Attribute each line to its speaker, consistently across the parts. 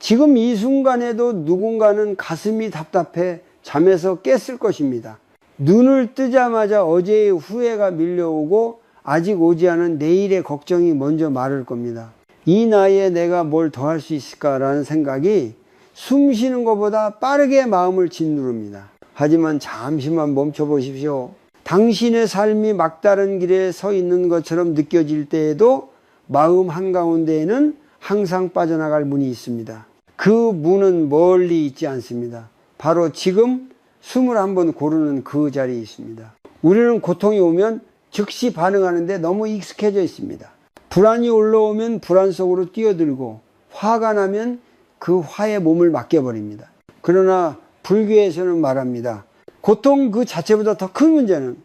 Speaker 1: 지금 이 순간에도 누군가는 가슴이 답답해 잠에서 깼을 것입니다. 눈을 뜨자마자 어제의 후회가 밀려오고 아직 오지 않은 내일의 걱정이 먼저 말할 겁니다. 이 나이에 내가 뭘 더 할 수 있을까라는 생각이 숨 쉬는 것보다 빠르게 마음을 짓누릅니다. 하지만 잠시만 멈춰 보십시오. 당신의 삶이 막다른 길에 서 있는 것처럼 느껴질 때에도 마음 한가운데에는 항상 빠져나갈 문이 있습니다. 그 문은 멀리 있지 않습니다. 바로 지금 숨을 한번 고르는 그 자리에 있습니다. 우리는 고통이 오면 즉시 반응하는데 너무 익숙해져 있습니다. 불안이 올라오면 불안 속으로 뛰어들고 화가 나면 그 화에 몸을 맡겨버립니다. 그러나 불교에서는 말합니다. 고통 그 자체보다 더 큰 문제는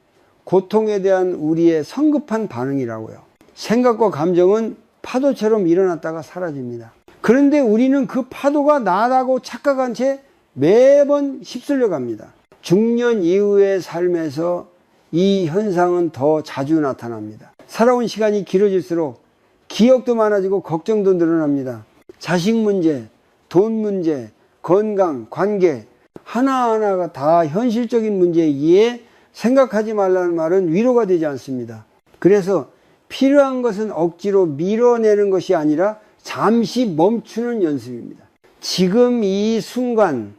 Speaker 1: 고통에 대한 우리의 성급한 반응이라고요. 생각과 감정은 파도처럼 일어났다가 사라집니다. 그런데 우리는 그 파도가 나라고 착각한 채 매번 휩쓸려 갑니다. 중년 이후의 삶에서 이 현상은 더 자주 나타납니다. 살아온 시간이 길어질수록 기억도 많아지고 걱정도 늘어납니다. 자식 문제, 돈 문제, 건강, 관계 하나하나가 다 현실적인 문제이기에 생각하지 말라는 말은 위로가 되지 않습니다. 그래서 필요한 것은 억지로 밀어내는 것이 아니라 잠시 멈추는 연습입니다. 지금 이 순간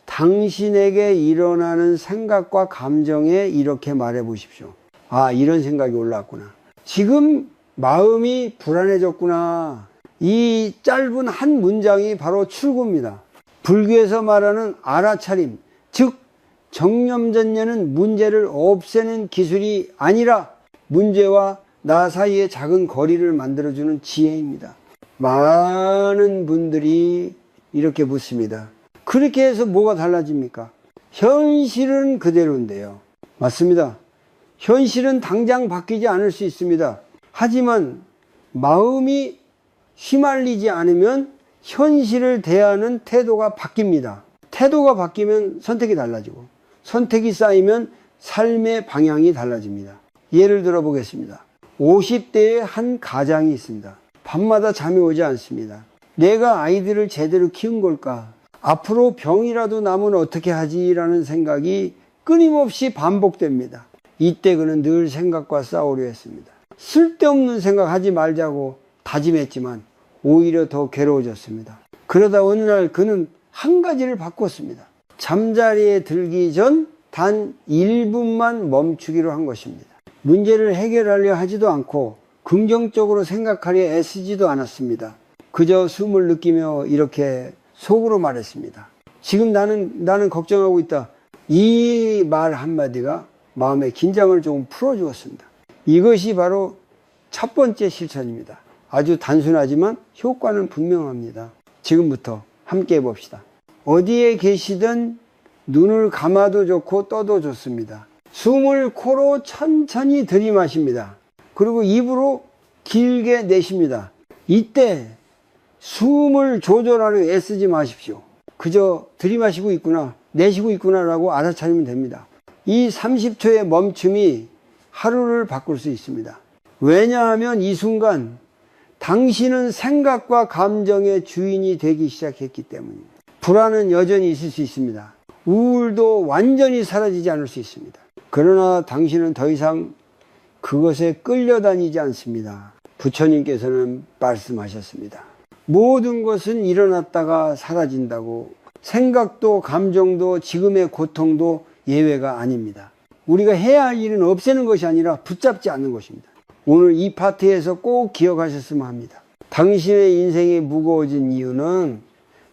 Speaker 1: 당신에게 일어나는 생각과 감정에 이렇게 말해 보십시오. 아, 이런 생각이 올라왔구나. 지금 마음이 불안해졌구나. 이 짧은 한 문장이 바로 출구입니다. 불교에서 말하는 알아차림, 즉 정념전념은 문제를 없애는 기술이 아니라 문제와 나 사이의 작은 거리를 만들어주는 지혜입니다. 많은 분들이 이렇게 묻습니다. 그렇게 해서 뭐가 달라집니까? 현실은 그대로인데요. 맞습니다. 현실은 당장 바뀌지 않을 수 있습니다. 하지만 마음이 휘말리지 않으면 현실을 대하는 태도가 바뀝니다. 태도가 바뀌면 선택이 달라지고 선택이 쌓이면 삶의 방향이 달라집니다. 예를 들어 보겠습니다. 50대의 한 가장이 있습니다. 밤마다 잠이 오지 않습니다. 내가 아이들을 제대로 키운 걸까? 앞으로 병이라도 나면 어떻게 하지? 라는 생각이 끊임없이 반복됩니다. 이때 그는 늘 생각과 싸우려 했습니다. 쓸데없는 생각 하지 말자고 다짐했지만 오히려 더 괴로워졌습니다. 그러다 어느 날 그는 한 가지를 바꿨습니다. 잠자리에 들기 전 단 1분만 멈추기로 한 것입니다. 문제를 해결하려 하지도 않고 긍정적으로 생각하려 애쓰지도 않았습니다. 그저 숨을 느끼며 이렇게 속으로 말했습니다. 지금 나는 걱정하고 있다. 이 말 한마디가 마음의 긴장을 조금 풀어주었습니다. 이것이 바로 첫 번째 실천입니다. 아주 단순하지만 효과는 분명합니다. 지금부터 함께 해봅시다. 어디에 계시든 눈을 감아도 좋고 떠도 좋습니다. 숨을 코로 천천히 들이마십니다. 그리고 입으로 길게 내쉽니다. 이때 숨을 조절하려 애쓰지 마십시오. 그저 들이마시고 있구나, 내쉬고 있구나 라고 알아차리면 됩니다. 이 30초의 멈춤이 하루를 바꿀 수 있습니다. 왜냐하면 이 순간 당신은 생각과 감정의 주인이 되기 시작했기 때문입니다. 불안은 여전히 있을 수 있습니다. 우울도 완전히 사라지지 않을 수 있습니다. 그러나 당신은 더 이상 그것에 끌려다니지 않습니다. 부처님께서는 말씀하셨습니다. 모든 것은 일어났다가 사라진다고. 생각도 감정도 지금의 고통도 예외가 아닙니다. 우리가 해야 할 일은 없애는 것이 아니라 붙잡지 않는 것입니다. 오늘 이 파트에서 꼭 기억하셨으면 합니다. 당신의 인생이 무거워진 이유는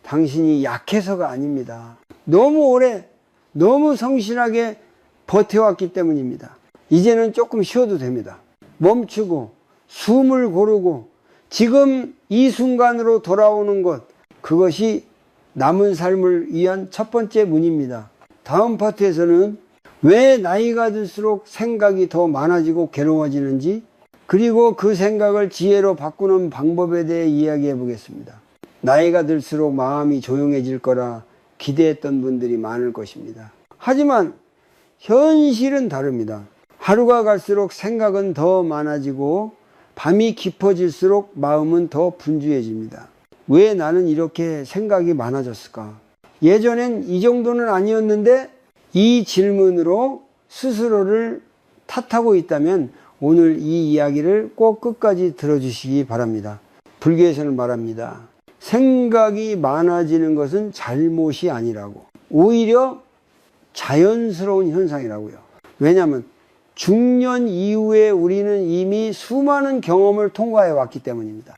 Speaker 1: 당신이 약해서가 아닙니다. 너무 오래 너무 성실하게 버텨왔기 때문입니다. 이제는 조금 쉬어도 됩니다. 멈추고 숨을 고르고 지금 이 순간으로 돌아오는 것, 그것이 남은 삶을 위한 첫 번째 문입니다. 다음 파트에서는 왜 나이가 들수록 생각이 더 많아지고 괴로워지는지, 그리고 그 생각을 지혜로 바꾸는 방법에 대해 이야기해 보겠습니다. 나이가 들수록 마음이 조용해질 거라 기대했던 분들이 많을 것입니다. 하지만 현실은 다릅니다. 하루가 갈수록 생각은 더 많아지고 밤이 깊어질수록 마음은 더 분주해집니다. 왜 나는 이렇게 생각이 많아졌을까? 예전엔 이 정도는 아니었는데 이 질문으로 스스로를 탓하고 있다면 오늘 이 이야기를 꼭 끝까지 들어주시기 바랍니다. 불교에서는 말합니다. 생각이 많아지는 것은 잘못이 아니라고. 오히려 자연스러운 현상이라고요. 왜냐하면 중년 이후에 우리는 이미 수많은 경험을 통과해 왔기 때문입니다.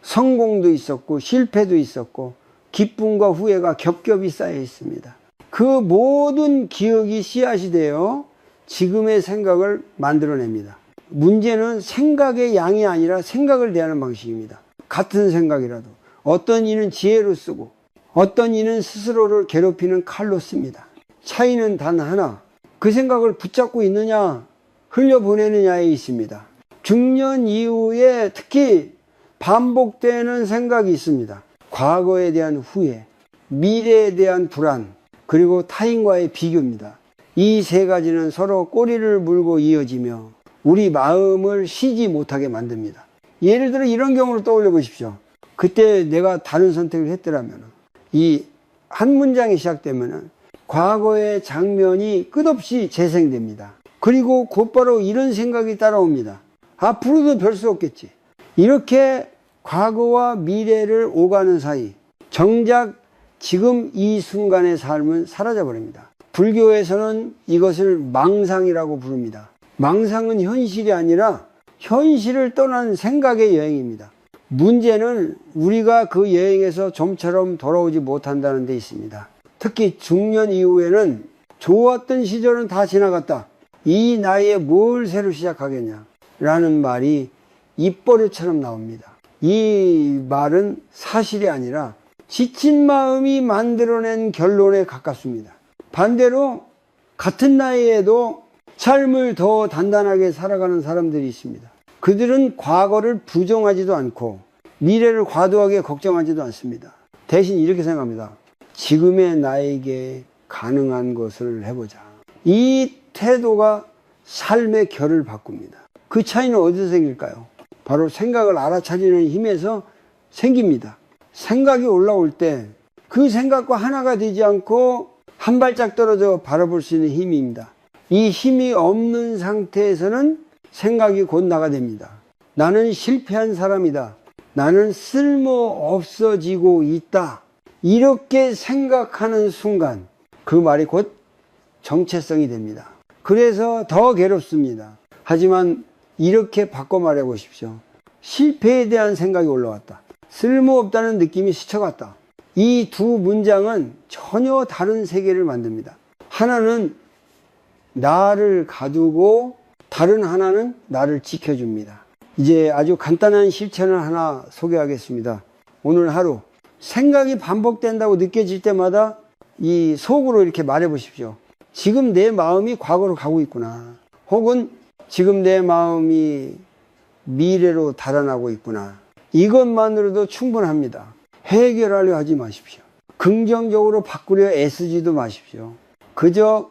Speaker 1: 성공도 있었고 실패도 있었고 기쁨과 후회가 겹겹이 쌓여 있습니다. 그 모든 기억이 씨앗이 되어 지금의 생각을 만들어냅니다. 문제는 생각의 양이 아니라 생각을 대하는 방식입니다. 같은 생각이라도 어떤 이는 지혜로 쓰고 어떤 이는 스스로를 괴롭히는 칼로 씁니다. 차이는 단 하나, 그 생각을 붙잡고 있느냐 흘려보내느냐에 있습니다. 중년 이후에 특히 반복되는 생각이 있습니다. 과거에 대한 후회, 미래에 대한 불안, 그리고 타인과의 비교입니다. 이 세 가지는 서로 꼬리를 물고 이어지며 우리 마음을 쉬지 못하게 만듭니다. 예를 들어 이런 경우를 떠올려 보십시오. 그때 내가 다른 선택을 했더라면, 이 한 문장이 시작되면 과거의 장면이 끝없이 재생됩니다. 그리고 곧바로 이런 생각이 따라옵니다. 앞으로도 별 수 없겠지. 이렇게 과거와 미래를 오가는 사이 정작 지금 이 순간의 삶은 사라져 버립니다. 불교에서는 이것을 망상이라고 부릅니다. 망상은 현실이 아니라 현실을 떠난 생각의 여행입니다. 문제는 우리가 그 여행에서 좀처럼 돌아오지 못한다는 데 있습니다. 특히 중년 이후에는 좋았던 시절은 다 지나갔다. 이 나이에 뭘 새로 시작하겠냐 라는 말이 입버릇처럼 나옵니다. 이 말은 사실이 아니라 지친 마음이 만들어낸 결론에 가깝습니다. 반대로 같은 나이에도 삶을 더 단단하게 살아가는 사람들이 있습니다. 그들은 과거를 부정하지도 않고 미래를 과도하게 걱정하지도 않습니다. 대신 이렇게 생각합니다. 지금의 나에게 가능한 것을 해보자. 이 태도가 삶의 결을 바꿉니다. 그 차이는 어디서 생길까요? 바로 생각을 알아차리는 힘에서 생깁니다. 생각이 올라올 때 그 생각과 하나가 되지 않고 한 발짝 떨어져 바라볼 수 있는 힘입니다. 이 힘이 없는 상태에서는 생각이 곧 나가됩니다. 나는 실패한 사람이다. 나는 쓸모없어지고 있다. 이렇게 생각하는 순간 그 말이 곧 정체성이 됩니다. 그래서 더 괴롭습니다. 하지만 이렇게 바꿔 말해 보십시오. 실패에 대한 생각이 올라왔다. 쓸모없다는 느낌이 스쳐갔다. 이 두 문장은 전혀 다른 세계를 만듭니다. 하나는 나를 가두고 다른 하나는 나를 지켜줍니다. 이제 아주 간단한 실천을 하나 소개하겠습니다. 오늘 하루 생각이 반복된다고 느껴질 때마다 이 속으로 이렇게 말해 보십시오. 지금 내 마음이 과거로 가고 있구나. 혹은 지금 내 마음이 미래로 달아나고 있구나. 이것만으로도 충분합니다. 해결하려 하지 마십시오. 긍정적으로 바꾸려 애쓰지도 마십시오. 그저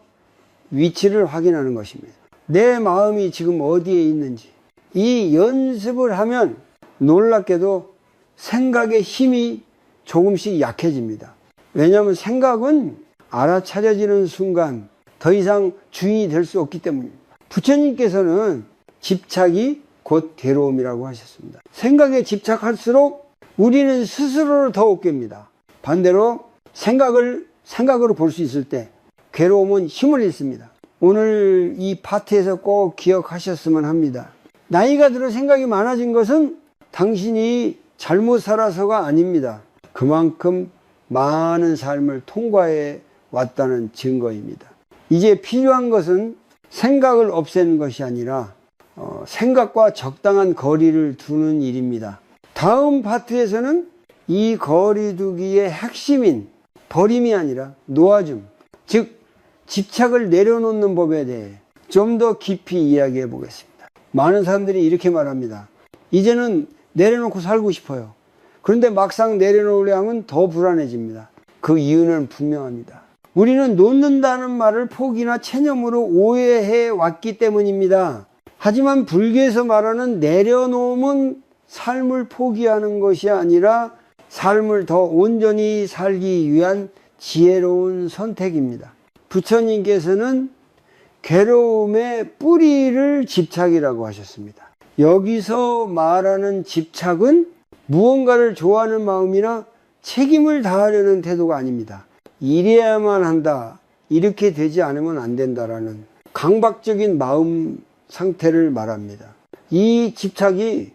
Speaker 1: 위치를 확인하는 것입니다. 내 마음이 지금 어디에 있는지. 이 연습을 하면 놀랍게도 생각의 힘이 조금씩 약해집니다. 왜냐하면 생각은 알아차려지는 순간 더 이상 주인이 될 수 없기 때문입니다. 부처님께서는 집착이 곧 괴로움이라고 하셨습니다. 생각에 집착할수록 우리는 스스로를 더 웃깁니다. 반대로 생각으로 볼 수 있을 때 괴로움은 힘을 잃습니다. 오늘 이 파트에서 꼭 기억하셨으면 합니다. 나이가 들어 생각이 많아진 것은 당신이 잘못 살아서가 아닙니다. 그만큼 많은 삶을 통과해 왔다는 증거입니다. 이제 필요한 것은 생각을 없애는 것이 아니라 생각과 적당한 거리를 두는 일입니다. 다음 파트에서는 이 거리두기의 핵심인 버림이 아니라 놓아줌, 즉 집착을 내려놓는 법에 대해 좀 더 깊이 이야기해 보겠습니다. 많은 사람들이 이렇게 말합니다. 이제는 내려놓고 살고 싶어요. 그런데 막상 내려놓으려 하면 더 불안해집니다. 그 이유는 분명합니다. 우리는 놓는다는 말을 포기나 체념으로 오해해 왔기 때문입니다. 하지만 불교에서 말하는 내려놓음은 삶을 포기하는 것이 아니라 삶을 더 온전히 살기 위한 지혜로운 선택입니다. 부처님께서는 괴로움의 뿌리를 집착이라고 하셨습니다. 여기서 말하는 집착은 무언가를 좋아하는 마음이나 책임을 다하려는 태도가 아닙니다. 이래야만 한다, 이렇게 되지 않으면 안 된다라는 강박적인 마음 상태를 말합니다. 이 집착이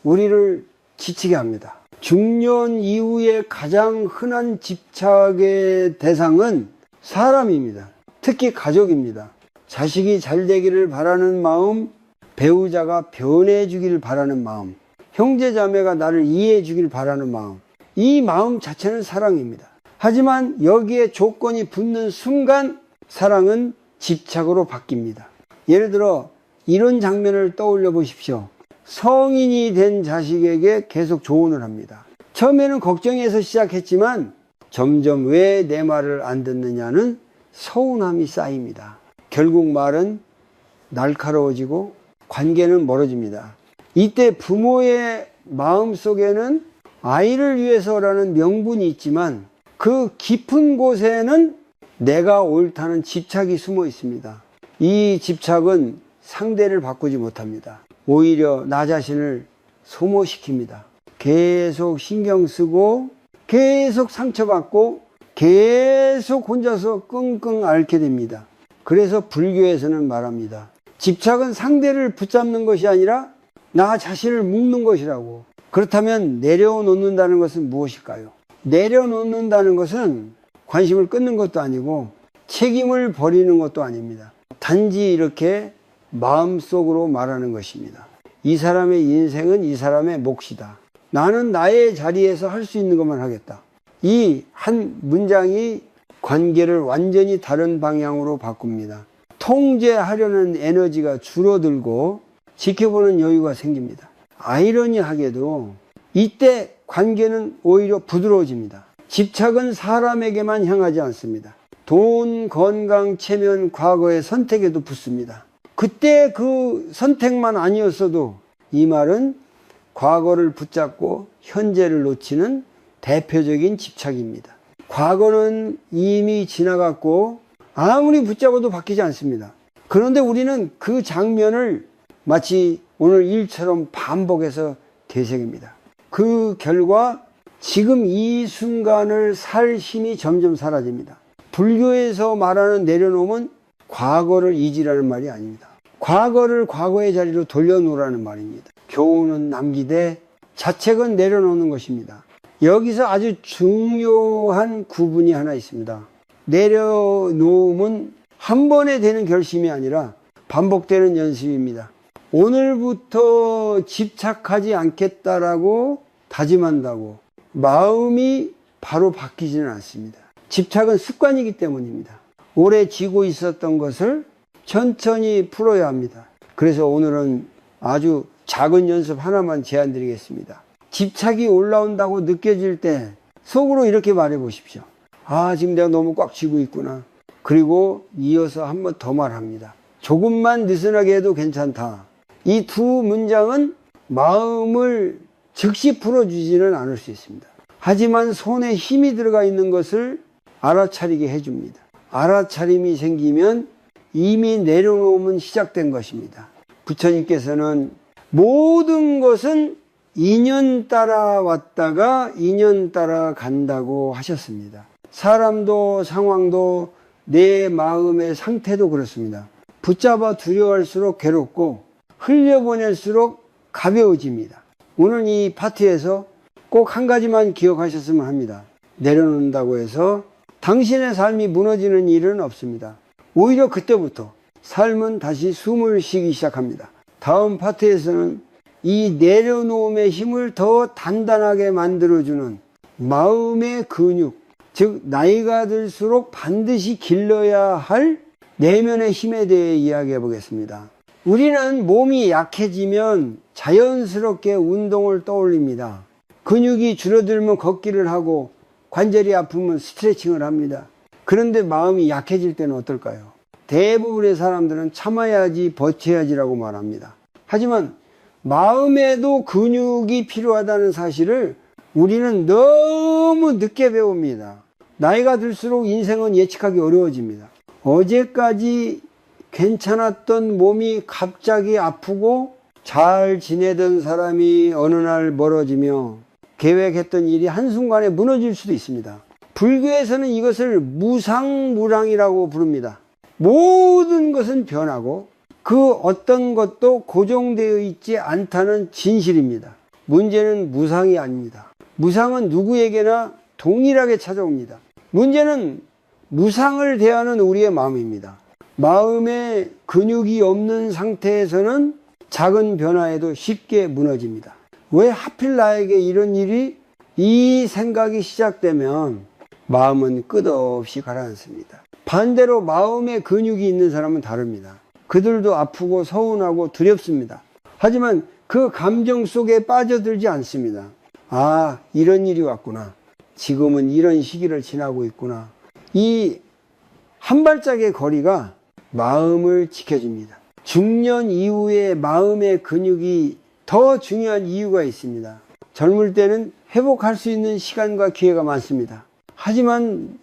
Speaker 1: 우리를 지치게 합니다. 중년 이후에 가장 흔한 집착의 대상은 사람입니다. 특히 가족입니다. 자식이 잘 되기를 바라는 마음, 배우자가 변해 주기를 바라는 마음, 형제 자매가 나를 이해해 주기를 바라는 마음, 이 마음 자체는 사랑입니다. 하지만 여기에 조건이 붙는 순간 사랑은 집착으로 바뀝니다. 예를 들어 이런 장면을 떠올려 보십시오. 성인이 된 자식에게 계속 조언을 합니다. 처음에는 걱정해서 시작했지만 점점 왜 내 말을 안 듣느냐는 서운함이 쌓입니다. 결국 말은 날카로워지고 관계는 멀어집니다. 이때 부모의 마음속에는 아이를 위해서라는 명분이 있지만 그 깊은 곳에는 내가 옳다는 집착이 숨어 있습니다. 이 집착은 상대를 바꾸지 못합니다. 오히려 나 자신을 소모시킵니다. 계속 신경 쓰고 계속 상처받고 계속 혼자서 끙끙 앓게 됩니다. 그래서 불교에서는 말합니다. 집착은 상대를 붙잡는 것이 아니라 나 자신을 묶는 것이라고. 그렇다면 내려놓는다는 것은 무엇일까요? 내려놓는다는 것은 관심을 끊는 것도 아니고 책임을 버리는 것도 아닙니다. 단지 이렇게 마음속으로 말하는 것입니다. 이 사람의 인생은 이 사람의 몫이다. 나는 나의 자리에서 할 수 있는 것만 하겠다. 이 한 문장이 관계를 완전히 다른 방향으로 바꿉니다. 통제하려는 에너지가 줄어들고 지켜보는 여유가 생깁니다. 아이러니하게도 이때 관계는 오히려 부드러워집니다. 집착은 사람에게만 향하지 않습니다. 돈, 건강, 체면, 과거의 선택에도 붙습니다. 그때 그 선택만 아니었어도 이 말은 과거를 붙잡고 현재를 놓치는 대표적인 집착입니다. 과거는 이미 지나갔고 아무리 붙잡아도 바뀌지 않습니다. 그런데 우리는 그 장면을 마치 오늘 일처럼 반복해서 되새깁니다. 그 결과 지금 이 순간을 살 힘이 점점 사라집니다. 불교에서 말하는 내려놓음은 과거를 잊으라는 말이 아닙니다. 과거를 과거의 자리로 돌려놓으라는 말입니다. 교훈은 남기되 자책은 내려놓는 것입니다. 여기서 아주 중요한 구분이 하나 있습니다. 내려놓음은 한 번에 되는 결심이 아니라 반복되는 연습입니다. 오늘부터 집착하지 않겠다라고 다짐한다고 마음이 바로 바뀌지는 않습니다. 집착은 습관이기 때문입니다. 오래 쥐고 있었던 것을 천천히 풀어야 합니다. 그래서 오늘은 아주 작은 연습 하나만 제안 드리겠습니다. 집착이 올라온다고 느껴질 때 속으로 이렇게 말해 보십시오. 아, 지금 내가 너무 꽉 쥐고 있구나. 그리고 이어서 한 번 더 말합니다. 조금만 느슨하게 해도 괜찮다. 이 두 문장은 마음을 즉시 풀어주지는 않을 수 있습니다. 하지만 손에 힘이 들어가 있는 것을 알아차리게 해줍니다. 알아차림이 생기면 이미 내려놓으면 시작된 것입니다. 부처님께서는 모든 것은 인연 따라 왔다가 인연 따라 간다고 하셨습니다. 사람도 상황도 내 마음의 상태도 그렇습니다. 붙잡아 두려워할수록 괴롭고 흘려보낼수록 가벼워집니다. 오늘 이 파트에서 꼭 한 가지만 기억하셨으면 합니다. 내려놓는다고 해서 당신의 삶이 무너지는 일은 없습니다. 오히려 그때부터 삶은 다시 숨을 쉬기 시작합니다. 다음 파트에서는 이 내려놓음의 힘을 더 단단하게 만들어주는 마음의 근육, 즉 나이가 들수록 반드시 길러야 할 내면의 힘에 대해 이야기해 보겠습니다. 우리는 몸이 약해지면 자연스럽게 운동을 떠올립니다. 근육이 줄어들면 걷기를 하고 관절이 아프면 스트레칭을 합니다. 그런데 마음이 약해질 때는 어떨까요? 대부분의 사람들은 참아야지 버텨야지라고 말합니다. 하지만 마음에도 근육이 필요하다는 사실을 우리는 너무 늦게 배웁니다. 나이가 들수록 인생은 예측하기 어려워집니다. 어제까지 괜찮았던 몸이 갑자기 아프고 잘 지내던 사람이 어느 날 멀어지며 계획했던 일이 한순간에 무너질 수도 있습니다. 불교에서는 이것을 무상무랑이라고 부릅니다. 모든 것은 변하고 그 어떤 것도 고정되어 있지 않다는 진실입니다. 문제는 무상이 아닙니다. 무상은 누구에게나 동일하게 찾아옵니다. 문제는 무상을 대하는 우리의 마음입니다. 마음에 근육이 없는 상태에서는 작은 변화에도 쉽게 무너집니다. 왜 하필 나에게 이런 일이, 이 생각이 시작되면 마음은 끝없이 가라앉습니다. 반대로 마음에 근육이 있는 사람은 다릅니다. 그들도 아프고 서운하고 두렵습니다. 하지만 그 감정 속에 빠져들지 않습니다. 아, 이런 일이 왔구나. 지금은 이런 시기를 지나고 있구나. 이 한 발짝의 거리가 마음을 지켜줍니다. 중년 이후에 마음의 근육이 더 중요한 이유가 있습니다. 젊을 때는 회복할 수 있는 시간과 기회가 많습니다. 하지만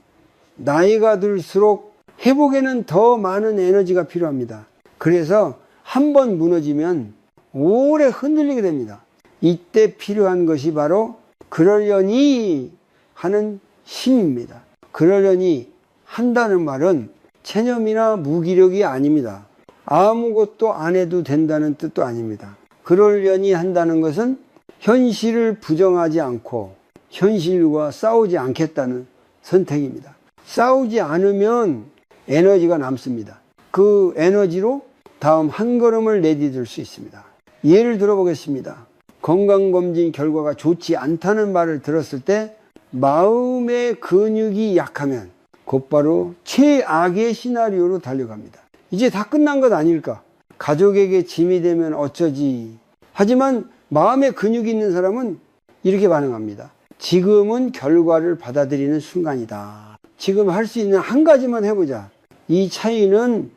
Speaker 1: 나이가 들수록 회복에는 더 많은 에너지가 필요합니다. 그래서 한번 무너지면 오래 흔들리게 됩니다. 이때 필요한 것이 바로 그러려니 하는 힘입니다. 그러려니 한다는 말은 체념이나 무기력이 아닙니다. 아무것도 안 해도 된다는 뜻도 아닙니다. 그러려니 한다는 것은 현실을 부정하지 않고 현실과 싸우지 않겠다는 선택입니다. 싸우지 않으면 에너지가 남습니다. 그 에너지로 다음 한 걸음을 내디딜 수 있습니다. 예를 들어보겠습니다. 건강검진 결과가 좋지 않다는 말을 들었을 때 마음의 근육이 약하면 곧바로 최악의 시나리오로 달려갑니다. 이제 다 끝난 것 아닐까? 가족에게 짐이 되면 어쩌지? 하지만 마음의 근육이 있는 사람은 이렇게 반응합니다. 지금은 결과를 받아들이는 순간이다. 지금 할 수 있는 한 가지만 해보자. 이 차이는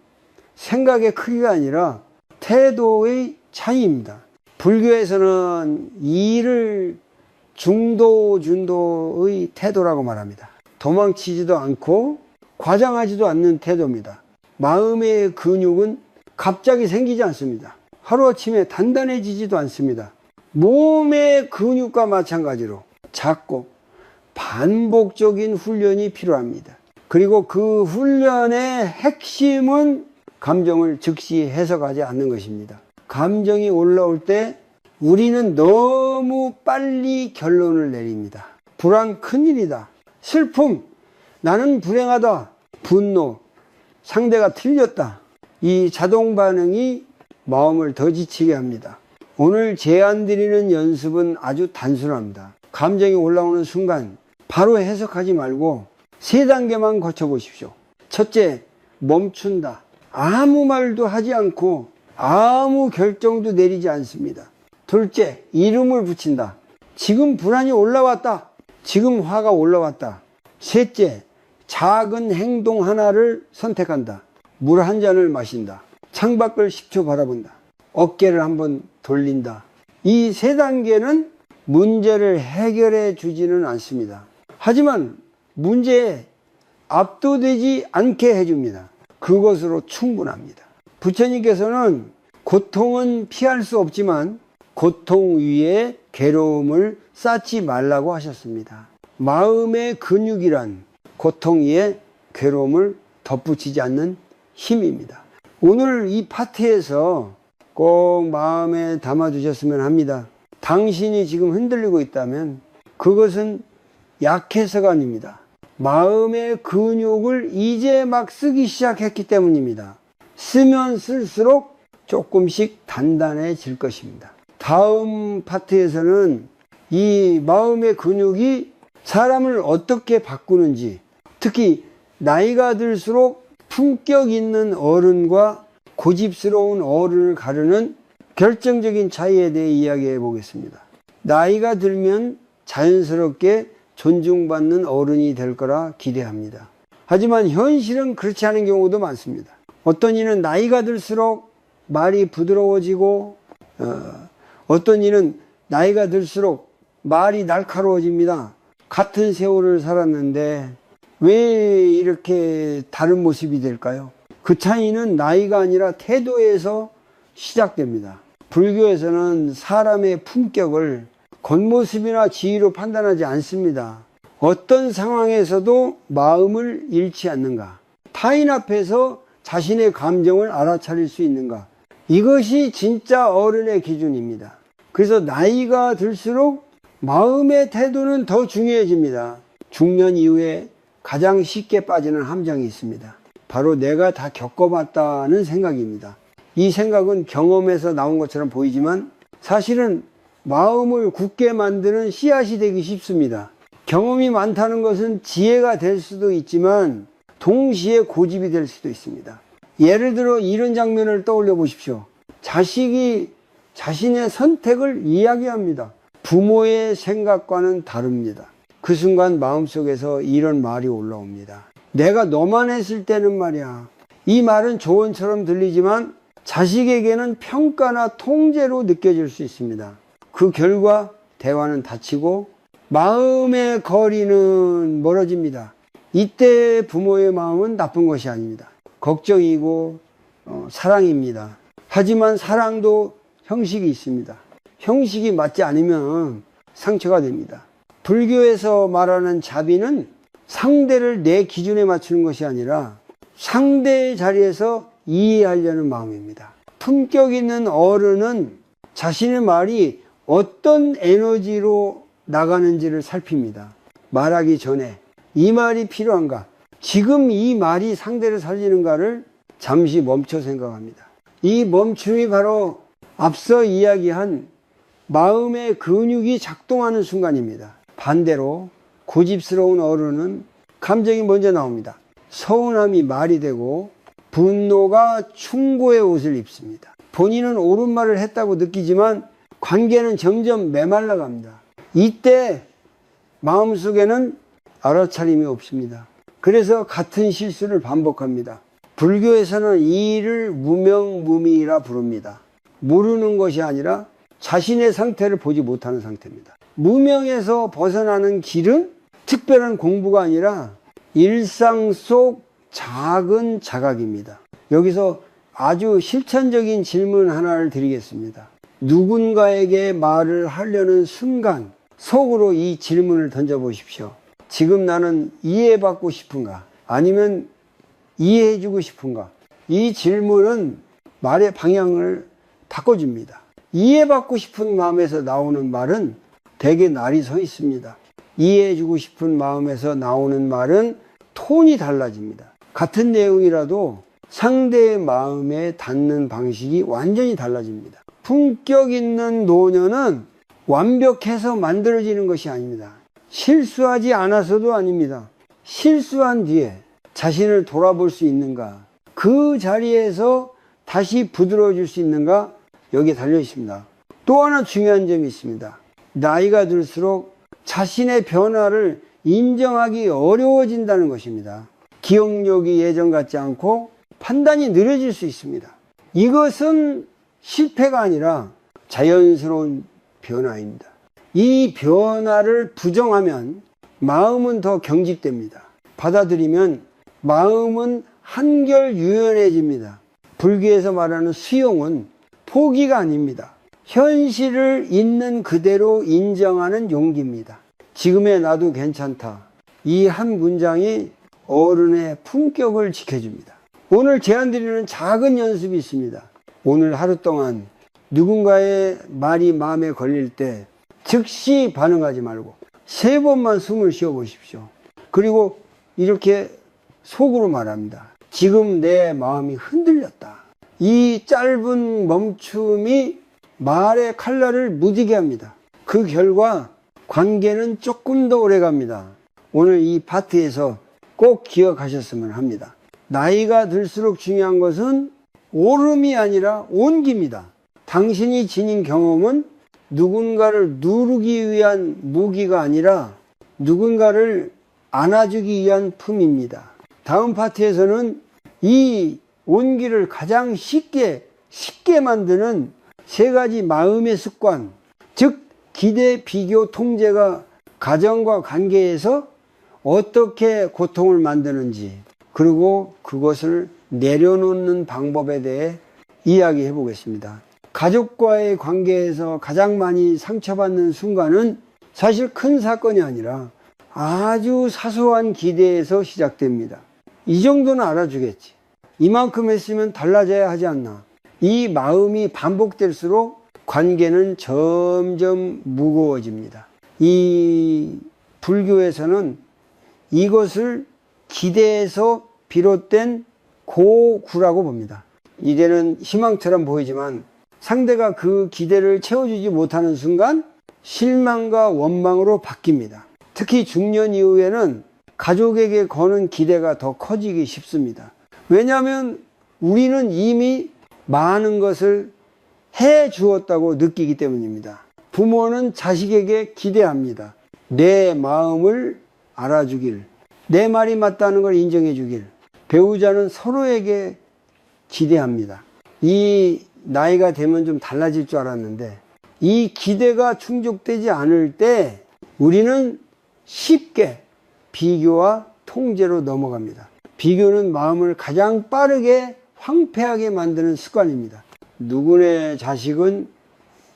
Speaker 1: 생각의 크기가 아니라 태도의 차이입니다. 불교에서는 이를 중도준도의 태도라고 말합니다. 도망치지도 않고 과장하지도 않는 태도입니다. 마음의 근육은 갑자기 생기지 않습니다. 하루아침에 단단해지지도 않습니다. 몸의 근육과 마찬가지로 작고 반복적인 훈련이 필요합니다. 그리고 그 훈련의 핵심은 감정을 즉시 해석하지 않는 것입니다. 감정이 올라올 때 우리는 너무 빨리 결론을 내립니다. 불안 큰일이다. 슬픔, 나는 불행하다. 분노, 상대가 틀렸다. 이 자동 반응이 마음을 더 지치게 합니다. 오늘 제안드리는 연습은 아주 단순합니다. 감정이 올라오는 순간 바로 해석하지 말고 3단계만 거쳐보십시오. 첫째, 멈춘다. 아무 말도 하지 않고 아무 결정도 내리지 않습니다. 둘째, 이름을 붙인다. 지금 불안이 올라왔다. 지금 화가 올라왔다. 셋째, 작은 행동 하나를 선택한다. 물 한 잔을 마신다. 창밖을 10초 바라본다. 어깨를 한번 돌린다. 이 3단계는 문제를 해결해 주지는 않습니다. 하지만 문제에 압도되지 않게 해줍니다. 그것으로 충분합니다. 부처님께서는 고통은 피할 수 없지만 고통 위에 괴로움을 쌓지 말라고 하셨습니다. 마음의 근육이란 고통 위에 괴로움을 덧붙이지 않는 힘입니다. 오늘 이 파트에서 꼭 마음에 담아두셨으면 합니다. 당신이 지금 흔들리고 있다면 그것은 약해서가 아닙니다. 마음의 근육을 이제 막 쓰기 시작했기 때문입니다. 쓰면 쓸수록 조금씩 단단해질 것입니다. 다음 파트에서는 이 마음의 근육이 사람을 어떻게 바꾸는지, 특히 나이가 들수록 품격 있는 어른과 고집스러운 어른을 가르는 결정적인 차이에 대해 이야기해 보겠습니다. 나이가 들면 자연스럽게 존중받는 어른이 될 거라 기대합니다. 하지만 현실은 그렇지 않은 경우도 많습니다. 어떤 이는 나이가 들수록 말이 부드러워지고 어떤 이는 나이가 들수록 말이 날카로워집니다. 같은 세월을 살았는데 왜 이렇게 다른 모습이 될까요? 그 차이는 나이가 아니라 태도에서 시작됩니다. 불교에서는 사람의 품격을 겉모습이나 지위로 판단하지 않습니다. 어떤 상황에서도 마음을 잃지 않는가, 타인 앞에서 자신의 감정을 알아차릴 수 있는가, 이것이 진짜 어른의 기준입니다. 그래서 나이가 들수록 마음의 태도는 더 중요해집니다. 중년 이후에 가장 쉽게 빠지는 함정이 있습니다. 바로 내가 다 겪어봤다는 생각입니다. 이 생각은 경험에서 나온 것처럼 보이지만 사실은 마음을 굳게 만드는 씨앗이 되기 쉽습니다. 경험이 많다는 것은 지혜가 될 수도 있지만 동시에 고집이 될 수도 있습니다. 예를 들어 이런 장면을 떠올려 보십시오. 자식이 자신의 선택을 이야기합니다. 부모의 생각과는 다릅니다. 그 순간 마음속에서 이런 말이 올라옵니다. 내가 너만 했을 때는 말이야. 이 말은 조언처럼 들리지만 자식에게는 평가나 통제로 느껴질 수 있습니다. 그 결과 대화는 닫히고 마음의 거리는 멀어집니다. 이때 부모의 마음은 나쁜 것이 아닙니다. 걱정이고 사랑입니다. 하지만 사랑도 형식이 있습니다. 형식이 맞지 않으면 상처가 됩니다. 불교에서 말하는 자비는 상대를 내 기준에 맞추는 것이 아니라 상대의 자리에서 이해하려는 마음입니다. 품격 있는 어른은 자신의 말이 어떤 에너지로 나가는지를 살핍니다. 말하기 전에 이 말이 필요한가? 지금 이 말이 상대를 살리는가를 잠시 멈춰 생각합니다. 이 멈춤이 바로 앞서 이야기한 마음의 근육이 작동하는 순간입니다. 반대로 고집스러운 어른은 감정이 먼저 나옵니다. 서운함이 말이 되고 분노가 충고의 옷을 입습니다. 본인은 옳은 말을 했다고 느끼지만 관계는 점점 메말라 갑니다. 이때 마음속에는 알아차림이 없습니다. 그래서 같은 실수를 반복합니다. 불교에서는 이 일을 무명무미라 부릅니다. 모르는 것이 아니라 자신의 상태를 보지 못하는 상태입니다. 무명에서 벗어나는 길은 특별한 공부가 아니라 일상 속 작은 자각입니다. 여기서 아주 실천적인 질문 하나를 드리겠습니다. 누군가에게 말을 하려는 순간 속으로 이 질문을 던져보십시오. 지금 나는 이해받고 싶은가? 아니면 이해해주고 싶은가? 이 질문은 말의 방향을 바꿔줍니다. 이해받고 싶은 마음에서 나오는 말은 대개 날이 서 있습니다. 이해해주고 싶은 마음에서 나오는 말은 톤이 달라집니다. 같은 내용이라도 상대의 마음에 닿는 방식이 완전히 달라집니다. 품격 있는 노년은 완벽해서 만들어지는 것이 아닙니다. 실수하지 않아서도 아닙니다. 실수한 뒤에 자신을 돌아볼 수 있는가, 그 자리에서 다시 부드러워질 수 있는가, 여기에 달려 있습니다. 또 하나 중요한 점이 있습니다. 나이가 들수록 자신의 변화를 인정하기 어려워진다는 것입니다. 기억력이 예전 같지 않고 판단이 느려질 수 있습니다. 이것은 실패가 아니라 자연스러운 변화입니다. 이 변화를 부정하면 마음은 더 경직됩니다. 받아들이면 마음은 한결 유연해집니다. 불교에서 말하는 수용은 포기가 아닙니다. 현실을 있는 그대로 인정하는 용기입니다. 지금의 나도 괜찮다. 이 한 문장이 어른의 품격을 지켜줍니다. 오늘 제안드리는 작은 연습이 있습니다. 오늘 하루 동안 누군가의 말이 마음에 걸릴 때 즉시 반응하지 말고 3번만 숨을 쉬어 보십시오. 그리고 이렇게 속으로 말합니다. 지금 내 마음이 흔들렸다. 이 짧은 멈춤이 말의 칼날을 무디게 합니다. 그 결과 관계는 조금 더 오래 갑니다. 오늘 이 파트에서 꼭 기억하셨으면 합니다. 나이가 들수록 중요한 것은 오름이 아니라 온기입니다. 당신이 지닌 경험은 누군가를 누르기 위한 무기가 아니라 누군가를 안아주기 위한 품입니다. 다음 파트에서는 이 온기를 가장 쉽게 만드는 3가지 마음의 습관, 즉 기대, 비교, 통제가 가정과 관계에서 어떻게 고통을 만드는지, 그리고 그것을 내려놓는 방법에 대해 이야기해 보겠습니다. 가족과의 관계에서 가장 많이 상처받는 순간은 사실 큰 사건이 아니라 아주 사소한 기대에서 시작됩니다. 이 정도는 알아주겠지. 이만큼 했으면 달라져야 하지 않나. 이 마음이 반복될수록 관계는 점점 무거워집니다. 이 불교에서는 이것을 기대에서 비롯된 고구라고 봅니다. 이제는 희망처럼 보이지만 상대가 그 기대를 채워주지 못하는 순간 실망과 원망으로 바뀝니다. 특히 중년 이후에는 가족에게 거는 기대가 더 커지기 쉽습니다. 왜냐하면 우리는 이미 많은 것을 해 주었다고 느끼기 때문입니다. 부모는 자식에게 기대합니다. 내 마음을 알아주길, 내 말이 맞다는 걸 인정해 주길. 배우자는 서로에게 기대합니다. 이 나이가 되면 좀 달라질 줄 알았는데 이 기대가 충족되지 않을 때 우리는 쉽게 비교와 통제로 넘어갑니다. 비교는 마음을 가장 빠르게 황폐하게 만드는 습관입니다. 누구네 자식은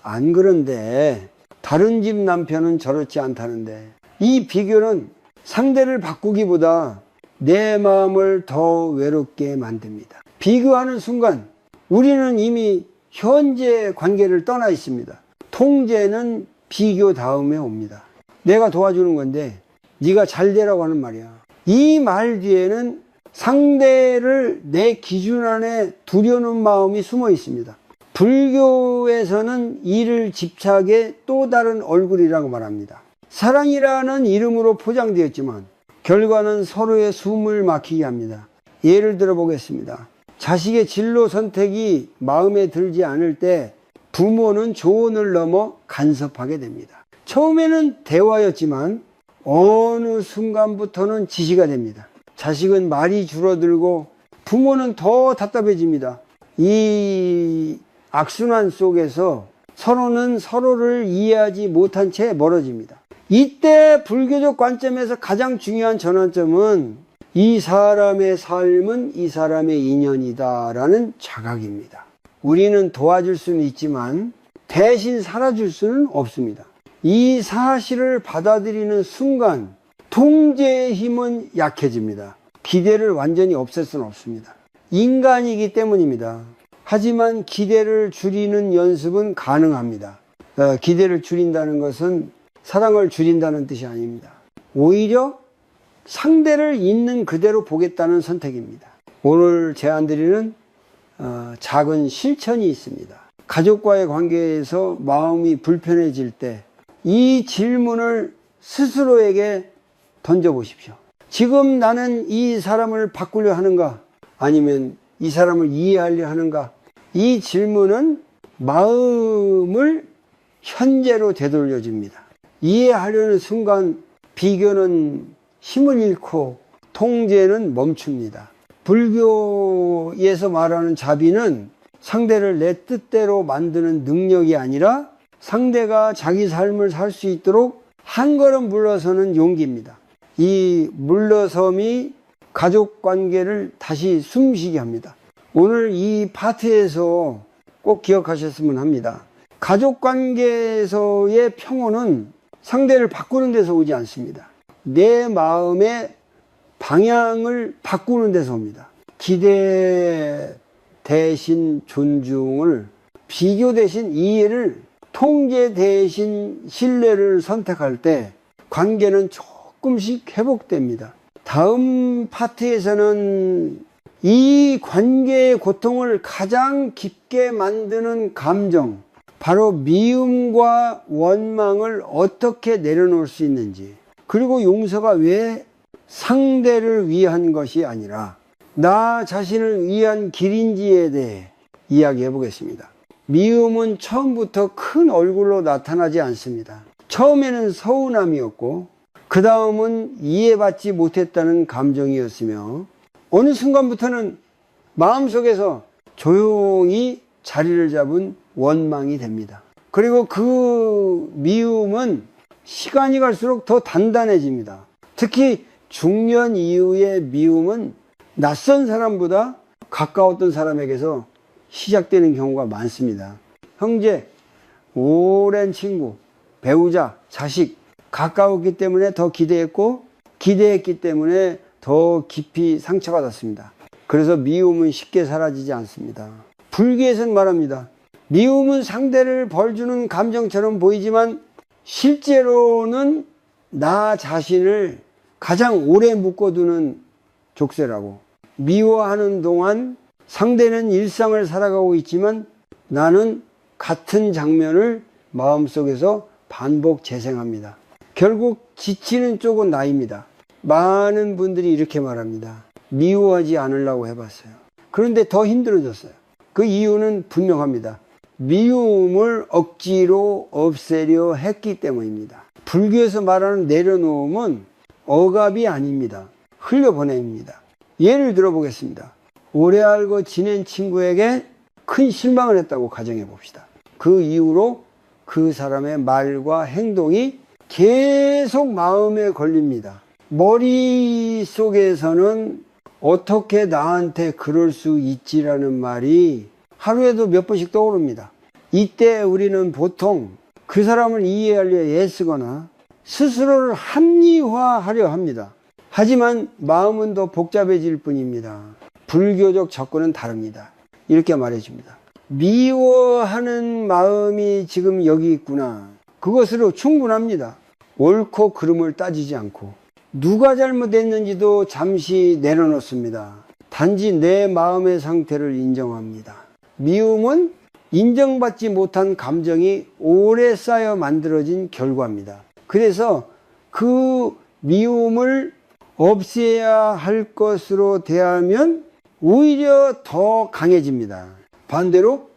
Speaker 1: 안 그런데 다른 집 남편은 저렇지 않다는데, 이 비교는 상대를 바꾸기보다 내 마음을 더 외롭게 만듭니다. 비교하는 순간 우리는 이미 현재 관계를 떠나 있습니다. 통제는 비교 다음에 옵니다. 내가 도와주는 건데 네가 잘 되라고 하는 말이야. 이 말 뒤에는 상대를 내 기준 안에 두려는 마음이 숨어 있습니다. 불교에서는 이를 집착의 또 다른 얼굴이라고 말합니다. 사랑이라는 이름으로 포장되었지만 결과는 서로의 숨을 막히게 합니다. 예를 들어 보겠습니다. 자식의 진로 선택이 마음에 들지 않을 때 부모는 조언을 넘어 간섭하게 됩니다. 처음에는 대화였지만 어느 순간부터는 지시가 됩니다. 자식은 말이 줄어들고 부모는 더 답답해집니다. 이 악순환 속에서 서로는 서로를 이해하지 못한 채 멀어집니다. 이때 불교적 관점에서 가장 중요한 전환점은 이 사람의 삶은 이 사람의 인연이다라는 자각입니다. 우리는 도와줄 수는 있지만 대신 살아줄 수는 없습니다. 이 사실을 받아들이는 순간 통제의 힘은 약해집니다. 기대를 완전히 없앨 수는 없습니다. 인간이기 때문입니다. 하지만 기대를 줄이는 연습은 가능합니다. 기대를 줄인다는 것은 사랑을 줄인다는 뜻이 아닙니다. 오히려 상대를 있는 그대로 보겠다는 선택입니다. 오늘 제안드리는 작은 실천이 있습니다. 가족과의 관계에서 마음이 불편해질 때 이 질문을 스스로에게 던져보십시오. 지금 나는 이 사람을 바꾸려 하는가? 아니면 이 사람을 이해하려 하는가? 이 질문은 마음을 현재로 되돌려줍니다. 이해하려는 순간 비교는 힘을 잃고 통제는 멈춥니다. 불교에서 말하는 자비는 상대를 내 뜻대로 만드는 능력이 아니라 상대가 자기 삶을 살 수 있도록 한 걸음 물러서는 용기입니다. 이 물러섬이 가족 관계를 다시 숨쉬게 합니다. 오늘 이 파트에서 꼭 기억하셨으면 합니다. 가족 관계에서의 평온은 상대를 바꾸는 데서 오지 않습니다. 내 마음의 방향을 바꾸는 데서 옵니다. 기대 대신 존중을, 비교 대신 이해를, 통제 대신 신뢰를 선택할 때 관계는 조금씩 회복됩니다. 다음 파트에서는 이 관계의 고통을 가장 깊게 만드는 감정, 바로 미움과 원망을 어떻게 내려놓을 수 있는지, 그리고 용서가 왜 상대를 위한 것이 아니라 나 자신을 위한 길인지에 대해 이야기해 보겠습니다. 미움은 처음부터 큰 얼굴로 나타나지 않습니다. 처음에는 서운함이었고 그 다음은 이해받지 못했다는 감정이었으며 어느 순간부터는 마음속에서 조용히 자리를 잡은 원망이 됩니다. 그리고 그 미움은 시간이 갈수록 더 단단해집니다. 특히 중년 이후의 미움은 낯선 사람보다 가까웠던 사람에게서 시작되는 경우가 많습니다. 형제, 오랜 친구, 배우자, 자식, 가까웠기 때문에 더 기대했고 기대했기 때문에 더 깊이 상처받았습니다. 그래서 미움은 쉽게 사라지지 않습니다. 불교에서는 말합니다. 미움은 상대를 벌주는 감정처럼 보이지만 실제로는 나 자신을 가장 오래 묶어두는 족쇄라고. 미워하는 동안 상대는 일상을 살아가고 있지만 나는 같은 장면을 마음속에서 반복 재생합니다. 결국 지치는 쪽은 나입니다. 많은 분들이 이렇게 말합니다. 미워하지 않으려고 해봤어요. 그런데 더 힘들어졌어요. 그 이유는 분명합니다. 미움을 억지로 없애려 했기 때문입니다. 불교에서 말하는 내려놓음은 억압이 아닙니다. 흘려보냄입니다. 예를 들어보겠습니다. 오래 알고 지낸 친구에게 큰 실망을 했다고 가정해 봅시다. 그 이후로 그 사람의 말과 행동이 계속 마음에 걸립니다. 머릿속에서는 어떻게 나한테 그럴 수 있지라는 말이 하루에도 몇 번씩 떠오릅니다. 이때 우리는 보통 그 사람을 이해하려 애쓰거나 스스로를 합리화하려 합니다. 하지만 마음은 더 복잡해질 뿐입니다. 불교적 접근은 다릅니다. 이렇게 말해줍니다. 미워하는 마음이 지금 여기 있구나. 그것으로 충분합니다. 옳고 그름을 따지지 않고 누가 잘못했는지도 잠시 내려놓습니다. 단지 내 마음의 상태를 인정합니다. 미움은 인정받지 못한 감정이 오래 쌓여 만들어진 결과입니다. 그래서 그 미움을 없애야 할 것으로 대하면 오히려 더 강해집니다. 반대로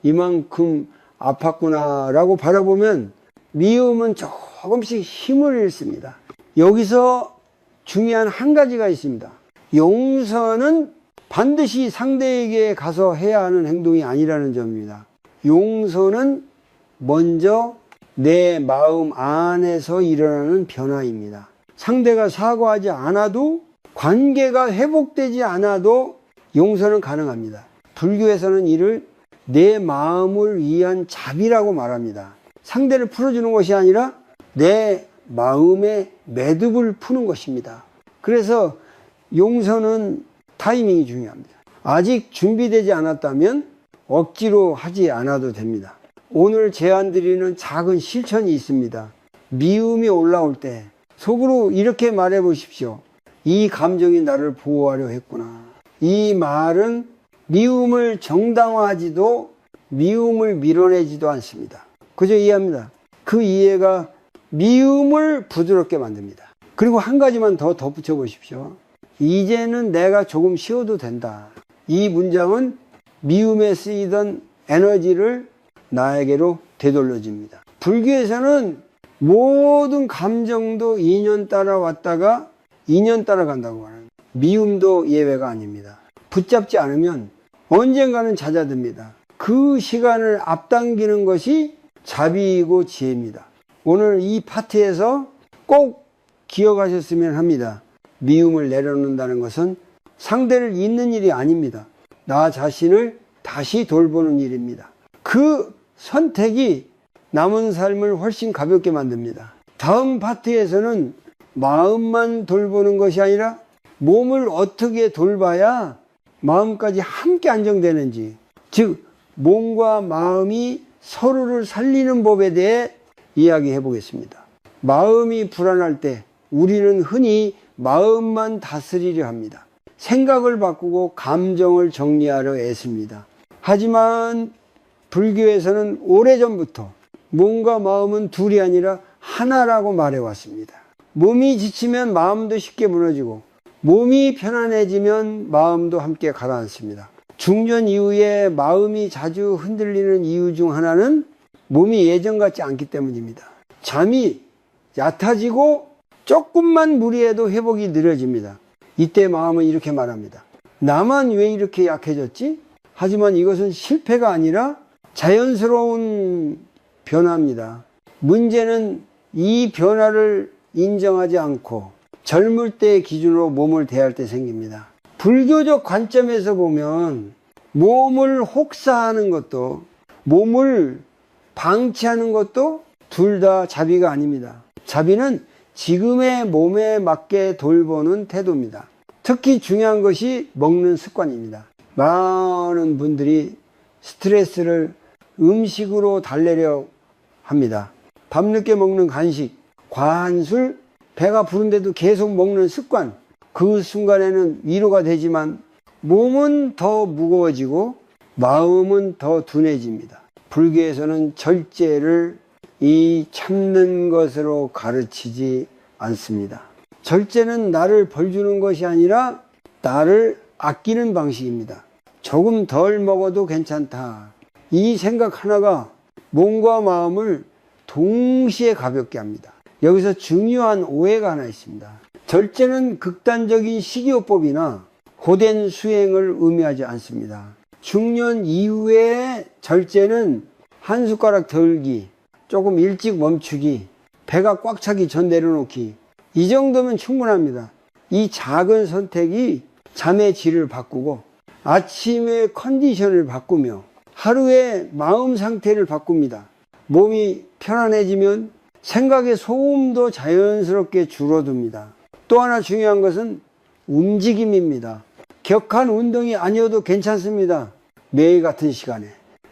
Speaker 1: 이만큼 아팠구나 라고 바라보면 미움은 조금씩 힘을 잃습니다. 여기서 중요한 한 가지가 있습니다. 용서는 반드시 상대에게 가서 해야 하는 행동이 아니라는 점입니다. 용서는 먼저 내 마음 안에서 일어나는 변화입니다. 상대가 사과하지 않아도, 관계가 회복되지 않아도 용서는 가능합니다. 불교에서는 이를 내 마음을 위한 자비라고 말합니다. 상대를 풀어주는 것이 아니라 내 마음의 매듭을 푸는 것입니다. 그래서 용서는 타이밍이 중요합니다. 아직 준비되지 않았다면 억지로 하지 않아도 됩니다. 오늘 제안드리는 작은 실천이 있습니다. 미움이 올라올 때 속으로 이렇게 말해 보십시오. 이 감정이 나를 보호하려 했구나. 이 말은 미움을 정당화하지도 미움을 밀어내지도 않습니다. 그저 이해합니다. 그 이해가 미움을 부드럽게 만듭니다. 그리고 한 가지만 더 덧붙여 보십시오. 이제는 내가 조금 쉬어도 된다. 이 문장은 미움에 쓰이던 에너지를 나에게로 되돌려줍니다. 불교에서는 모든 감정도 2년 따라왔다가 2년 따라간다고 말합니다. 미움도 예외가 아닙니다. 붙잡지 않으면 언젠가는 잦아듭니다. 그 시간을 앞당기는 것이 자비이고 지혜입니다. 오늘 이 파트에서 꼭 기억하셨으면 합니다. 미움을 내려놓는다는 것은 상대를 잊는 일이 아닙니다. 나 자신을 다시 돌보는 일입니다. 그 선택이 남은 삶을 훨씬 가볍게 만듭니다. 다음 파트에서는 마음만 돌보는 것이 아니라 몸을 어떻게 돌봐야 마음까지 함께 안정되는지, 즉 몸과 마음이 서로를 살리는 법에 대해 이야기해 보겠습니다. 마음이 불안할 때 우리는 흔히 마음만 다스리려 합니다. 생각을 바꾸고 감정을 정리하려 애씁니다. 하지만 불교에서는 오래전부터 몸과 마음은 둘이 아니라 하나라고 말해왔습니다. 몸이 지치면 마음도 쉽게 무너지고 몸이 편안해지면 마음도 함께 가라앉습니다. 중년 이후에 마음이 자주 흔들리는 이유 중 하나는 몸이 예전 같지 않기 때문입니다. 잠이 얕아지고 조금만 무리해도 회복이 느려집니다. 이때 마음은 이렇게 말합니다. 나만 왜 이렇게 약해졌지? 하지만 이것은 실패가 아니라 자연스러운 변화입니다. 문제는 이 변화를 인정하지 않고 젊을 때의 기준으로 몸을 대할 때 생깁니다. 불교적 관점에서 보면 몸을 혹사하는 것도 몸을 방치하는 것도 둘 다 자비가 아닙니다. 자비는 지금의 몸에 맞게 돌보는 태도입니다. 특히 중요한 것이 먹는 습관입니다. 많은 분들이 스트레스를 음식으로 달래려 합니다. 밤늦게 먹는 간식, 과한 술, 배가 부른데도 계속 먹는 습관, 그 순간에는 위로가 되지만 몸은 더 무거워지고 마음은 더 둔해집니다. 불교에서는 절제를 이 참는 것으로 가르치지 않습니다. 절제는 나를 벌주는 것이 아니라 나를 아끼는 방식입니다. 조금 덜 먹어도 괜찮다. 이 생각 하나가 몸과 마음을 동시에 가볍게 합니다. 여기서 중요한 오해가 하나 있습니다. 절제는 극단적인 식이요법이나 고된 수행을 의미하지 않습니다. 중년 이후의 절제는 한 숟가락 덜기, 조금 일찍 멈추기, 배가 꽉 차기 전 내려놓기, 이 정도면 충분합니다. 이 작은 선택이 잠의 질을 바꾸고 아침의 컨디션을 바꾸며 하루의 마음 상태를 바꿉니다. 몸이 편안해지면 생각의 소음도 자연스럽게 줄어듭니다. 또 하나 중요한 것은 움직임입니다. 격한 운동이 아니어도 괜찮습니다. 매일 같은 시간에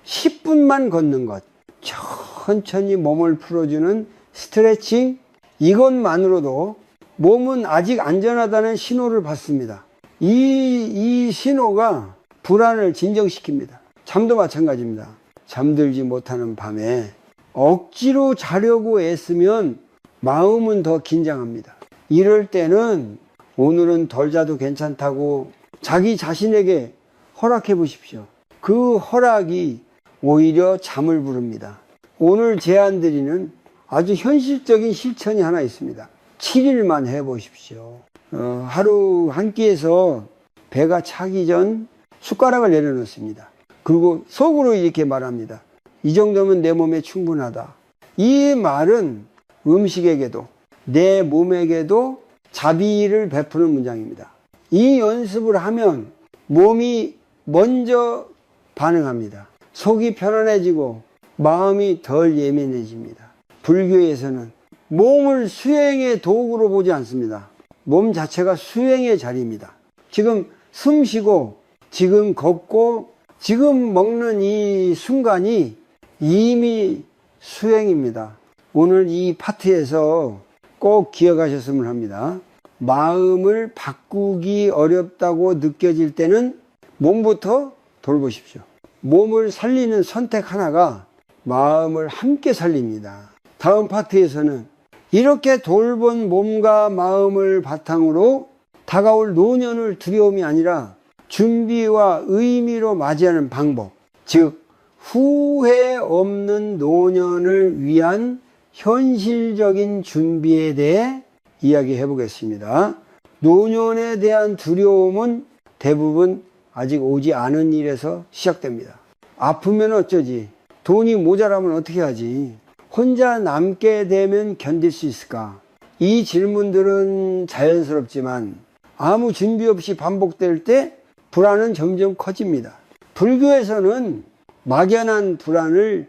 Speaker 1: 10분만 걷는 것, 천천히 몸을 풀어주는 스트레칭, 이것만으로도 몸은 아직 안전하다는 신호를 받습니다. 이 신호가 불안을 진정시킵니다. 잠도 마찬가지입니다. 잠들지 못하는 밤에 억지로 자려고 애쓰면 마음은 더 긴장합니다. 이럴 때는 오늘은 덜 자도 괜찮다고 자기 자신에게 허락해 보십시오. 그 허락이 오히려 잠을 부릅니다. 오늘 제안드리는 아주 현실적인 실천이 하나 있습니다. 7일만 해보십시오. 하루 한 끼에서 배가 차기 전 숟가락을 내려놓습니다. 그리고 속으로 이렇게 말합니다. 이 정도면 내 몸에 충분하다. 이 말은 음식에게도 내 몸에게도 자비를 베푸는 문장입니다. 이 연습을 하면 몸이 먼저 반응합니다. 속이 편안해지고 마음이 덜 예민해집니다. 불교에서는 몸을 수행의 도구로 보지 않습니다. 몸 자체가 수행의 자리입니다. 지금 숨 쉬고 지금 걷고 지금 먹는 이 순간이 이미 수행입니다. 오늘 이 파트에서 꼭 기억하셨으면 합니다. 마음을 바꾸기 어렵다고 느껴질 때는 몸부터 돌보십시오. 몸을 살리는 선택 하나가 마음을 함께 살립니다. 다음 파트에서는 이렇게 돌본 몸과 마음을 바탕으로 다가올 노년을 두려움이 아니라 준비와 의미로 맞이하는 방법, 즉 후회 없는 노년을 위한 현실적인 준비에 대해 이야기해 보겠습니다. 노년에 대한 두려움은 대부분 아직 오지 않은 일에서 시작됩니다. 아프면 어쩌지? 돈이 모자라면 어떻게 하지? 혼자 남게 되면 견딜 수 있을까? 이 질문들은 자연스럽지만 아무 준비 없이 반복될 때 불안은 점점 커집니다. 불교에서는 막연한 불안을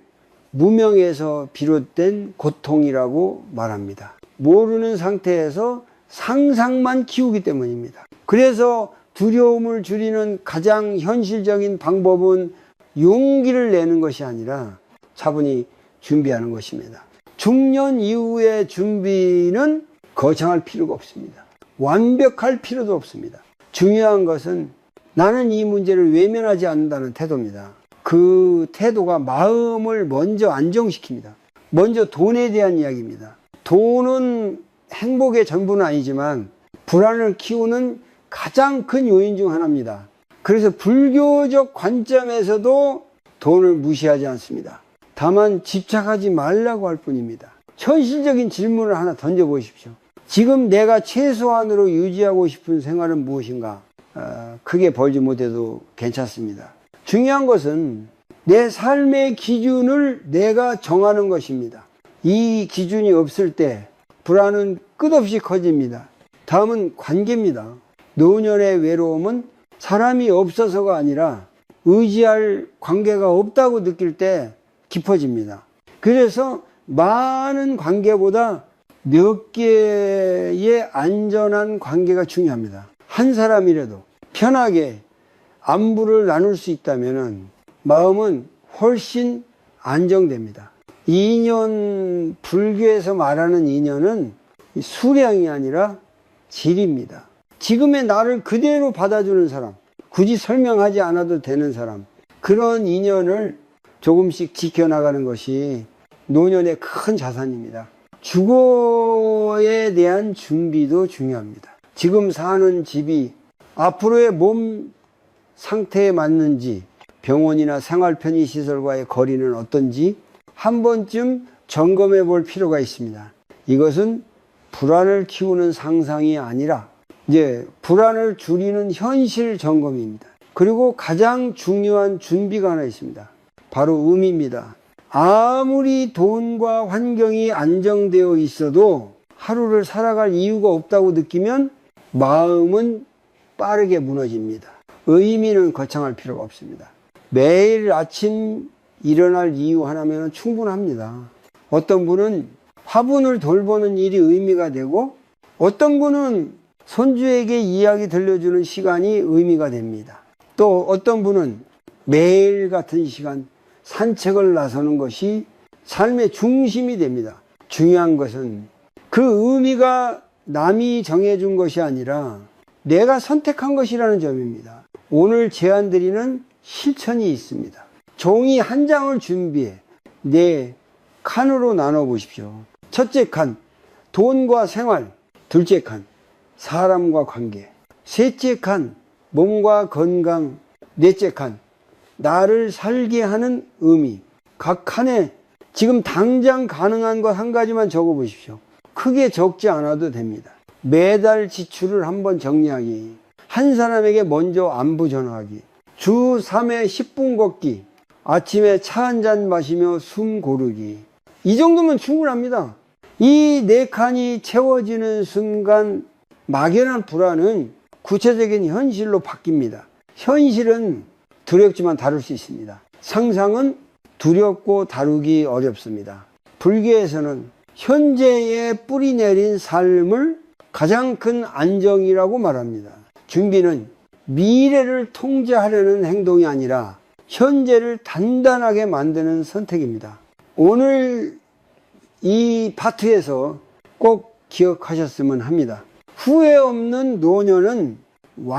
Speaker 1: 무명에서 비롯된 고통이라고 말합니다. 모르는 상태에서 상상만 키우기 때문입니다. 그래서 두려움을 줄이는 가장 현실적인 방법은 용기를 내는 것이 아니라 차분히 준비하는 것입니다. 중년 이후의 준비는 거창할 필요가 없습니다. 완벽할 필요도 없습니다. 중요한 것은 나는 이 문제를 외면하지 않는다는 태도입니다. 그 태도가 마음을 먼저 안정시킵니다. 먼저 돈에 대한 이야기입니다. 돈은 행복의 전부는 아니지만 불안을 키우는 가장 큰 요인 중 하나입니다. 그래서 불교적 관점에서도 돈을 무시하지 않습니다. 다만 집착하지 말라고 할 뿐입니다. 현실적인 질문을 하나 던져보십시오. 지금 내가 최소한으로 유지하고 싶은 생활은 무엇인가? 크게 벌지 못해도 괜찮습니다. 중요한 것은 내 삶의 기준을 내가 정하는 것입니다. 이 기준이 없을 때 불안은 끝없이 커집니다. 다음은 관계입니다. 노년의 외로움은 사람이 없어서가 아니라 의지할 관계가 없다고 느낄 때 깊어집니다. 그래서 많은 관계보다 몇 개의 안전한 관계가 중요합니다. 한 사람이라도 편하게 안부를 나눌 수 있다면 마음은 훨씬 안정됩니다. 인연, 불교에서 말하는 인연은 수량이 아니라 질입니다. 지금의 나를 그대로 받아주는 사람, 굳이 설명하지 않아도 되는 사람, 그런 인연을 조금씩 지켜나가는 것이 노년의 큰 자산입니다. 주거에 대한 준비도 중요합니다. 지금 사는 집이 앞으로의 몸 상태에 맞는지, 병원이나 생활편의시설과의 거리는 어떤지 한 번쯤 점검해 볼 필요가 있습니다. 이것은 불안을 키우는 상상이 아니라 이제 불안을 줄이는 현실 점검입니다. 그리고 가장 중요한 준비가 하나 있습니다. 바로 의미입니다. 아무리 돈과 환경이 안정되어 있어도 하루를 살아갈 이유가 없다고 느끼면 마음은 빠르게 무너집니다. 의미는 거창할 필요가 없습니다. 매일 아침 일어날 이유 하나면 충분합니다. 어떤 분은 화분을 돌보는 일이 의미가 되고 어떤 분은 손주에게 이야기 들려주는 시간이 의미가 됩니다. 또 어떤 분은 매일 같은 시간 산책을 나서는 것이 삶의 중심이 됩니다. 중요한 것은 그 의미가 남이 정해준 것이 아니라 내가 선택한 것이라는 점입니다. 오늘 제안드리는 실천이 있습니다. 종이 한 장을 준비해 네 칸으로 나눠 보십시오. 첫째 칸, 돈과 생활. 둘째 칸, 사람과 관계. 셋째 칸, 몸과 건강. 넷째 칸, 나를 살게 하는 의미. 각 칸에 지금 당장 가능한 것 한 가지만 적어 보십시오. 크게 적지 않아도 됩니다. 매달 지출을 한번 정리하기. 한 사람에게 먼저 안부 전화하기. 주 3회 10분 걷기. 아침에 차 한 잔 마시며 숨 고르기. 이 정도면 충분합니다. 이 네 칸이 채워지는 순간 막연한 불안은 구체적인 현실로 바뀝니다. 현실은 두렵지만 다룰 수 있습니다. 상상은 두렵고 다루기 어렵습니다. 불교에서는 현재에 뿌리 내린 삶을 가장 큰 안정이라고 말합니다. 준비는 미래를 통제하려는 행동이 아니라 현재를 단단하게 만드는 선택입니다. 오늘 이 파트에서 꼭 기억하셨으면 합니다. 후회 없는 노년은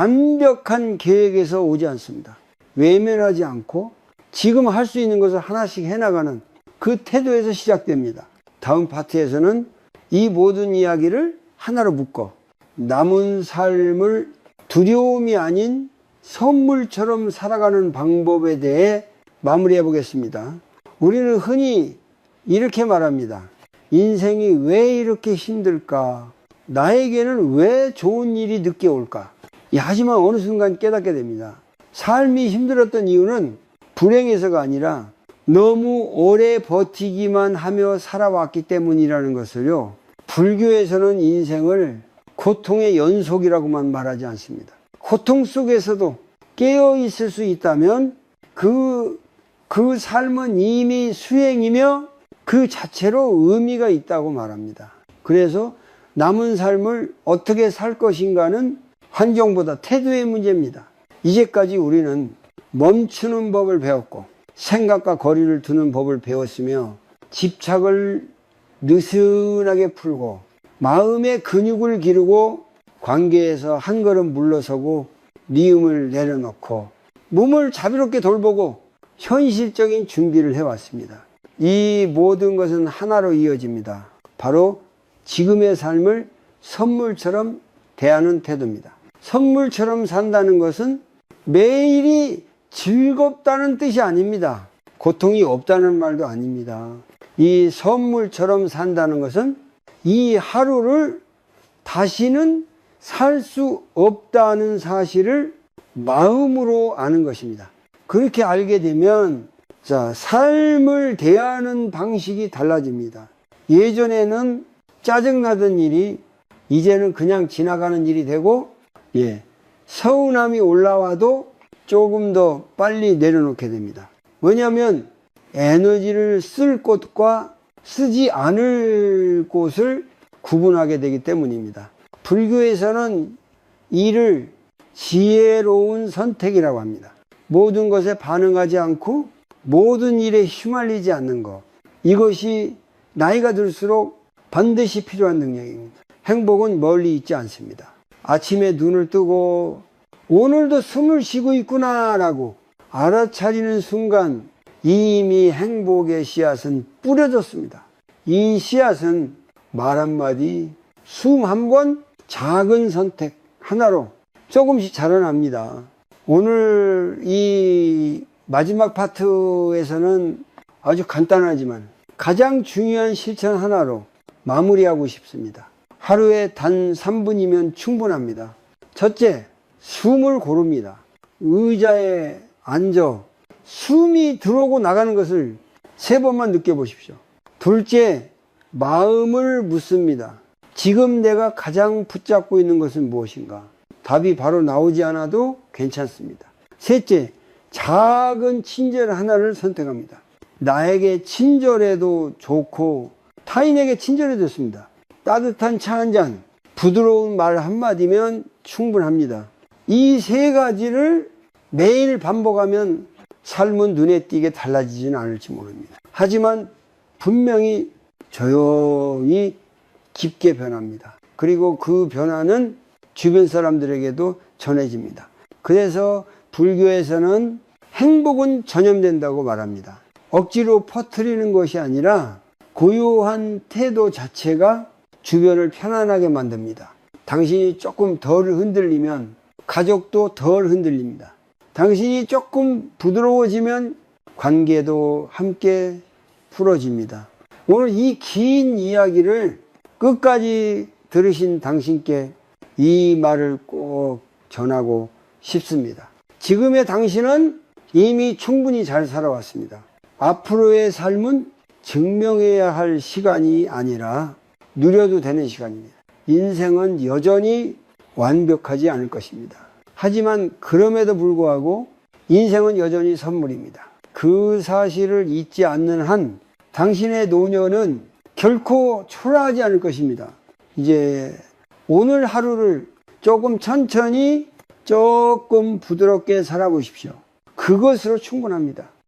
Speaker 1: 완벽한 계획에서 오지 않습니다. 외면하지 않고 지금 할 수 있는 것을 하나씩 해나가는 그 태도에서 시작됩니다. 다음 파트에서는 이 모든 이야기를 하나로 묶어 남은 삶을 두려움이 아닌 선물처럼 살아가는 방법에 대해 마무리해 보겠습니다. 우리는 흔히 이렇게 말합니다. 인생이 왜 이렇게 힘들까? 나에게는 왜 좋은 일이 늦게 올까? 하지만 어느 순간 깨닫게 됩니다. 삶이 힘들었던 이유는 불행해서가 아니라 너무 오래 버티기만 하며 살아왔기 때문이라는 것을요. 불교에서는 인생을 고통의 연속이라고만 말하지 않습니다. 고통 속에서도 깨어 있을 수 있다면 그 삶은 이미 수행이며 그 자체로 의미가 있다고 말합니다. 그래서 남은 삶을 어떻게 살 것인가는 환경보다 태도의 문제입니다. 이제까지 우리는 멈추는 법을 배웠고 생각과 거리를 두는 법을 배웠으며 집착을 느슨하게 풀고 마음의 근육을 기르고 관계에서 한 걸음 물러서고 미움을 내려놓고 몸을 자비롭게 돌보고 현실적인 준비를 해왔습니다. 이 모든 것은 하나로 이어집니다. 바로 지금의 삶을 선물처럼 대하는 태도입니다. 선물처럼 산다는 것은 매일이 즐겁다는 뜻이 아닙니다. 고통이 없다는 말도 아닙니다. 이 선물처럼 산다는 것은 이 하루를 다시는 살 수 없다는 사실을 마음으로 아는 것입니다. 그렇게 알게 되면 자, 삶을 대하는 방식이 달라집니다. 예전에는 짜증나던 일이 이제는 그냥 지나가는 일이 되고, 서운함이 올라와도 조금 더 빨리 내려놓게 됩니다. 왜냐하면 에너지를 쓸 곳과 쓰지 않을 곳을 구분하게 되기 때문입니다. 불교에서는 이를 지혜로운 선택이라고 합니다. 모든 것에 반응하지 않고 모든 일에 휘말리지 않는 것. 이것이 나이가 들수록 반드시 필요한 능력입니다. 행복은 멀리 있지 않습니다. 아침에 눈을 뜨고 오늘도 숨을 쉬고 있구나라고 알아차리는 순간 이미 행복의 씨앗은 뿌려졌습니다. 이 씨앗은 말 한마디, 숨 한 번, 작은 선택 하나로 조금씩 자라납니다. 오늘 이 마지막 파트에서는 아주 간단하지만 가장 중요한 실천 하나로 마무리하고 싶습니다. 하루에 단 3분이면 충분합니다. 첫째, 숨을 고릅니다. 의자에 앉아 숨이 들어오고 나가는 것을 3번만 느껴보십시오. 둘째, 마음을 묻습니다. 지금 내가 가장 붙잡고 있는 것은 무엇인가? 답이 바로 나오지 않아도 괜찮습니다. 셋째, 작은 친절 하나를 선택합니다. 나에게 친절해도 좋고 타인에게 친절해도 좋습니다. 따뜻한 차 한 잔, 부드러운 말 한마디면 충분합니다. 이 3가지를 매일 반복하면 삶은 눈에 띄게 달라지지는 않을지 모릅니다. 하지만 분명히 조용히 깊게 변합니다. 그리고 그 변화는 주변 사람들에게도 전해집니다. 그래서 불교에서는 행복은 전염된다고 말합니다. 억지로 퍼뜨리는 것이 아니라 고요한 태도 자체가 주변을 편안하게 만듭니다. 당신이 조금 덜 흔들리면 가족도 덜 흔들립니다. 당신이 조금 부드러워지면 관계도 함께 풀어집니다. 오늘 이 긴 이야기를 끝까지 들으신 당신께 이 말을 꼭 전하고 싶습니다. 지금의 당신은 이미 충분히 잘 살아왔습니다. 앞으로의 삶은 증명해야 할 시간이 아니라 누려도 되는 시간입니다. 인생은 여전히 완벽하지 않을 것입니다. 하지만 그럼에도 불구하고 인생은 여전히 선물입니다. 그 사실을 잊지 않는 한 당신의 노년은 결코 초라하지 않을 것입니다. 이제 오늘 하루를 조금 천천히 조금 부드럽게 살아보십시오. 그것으로 충분합니다.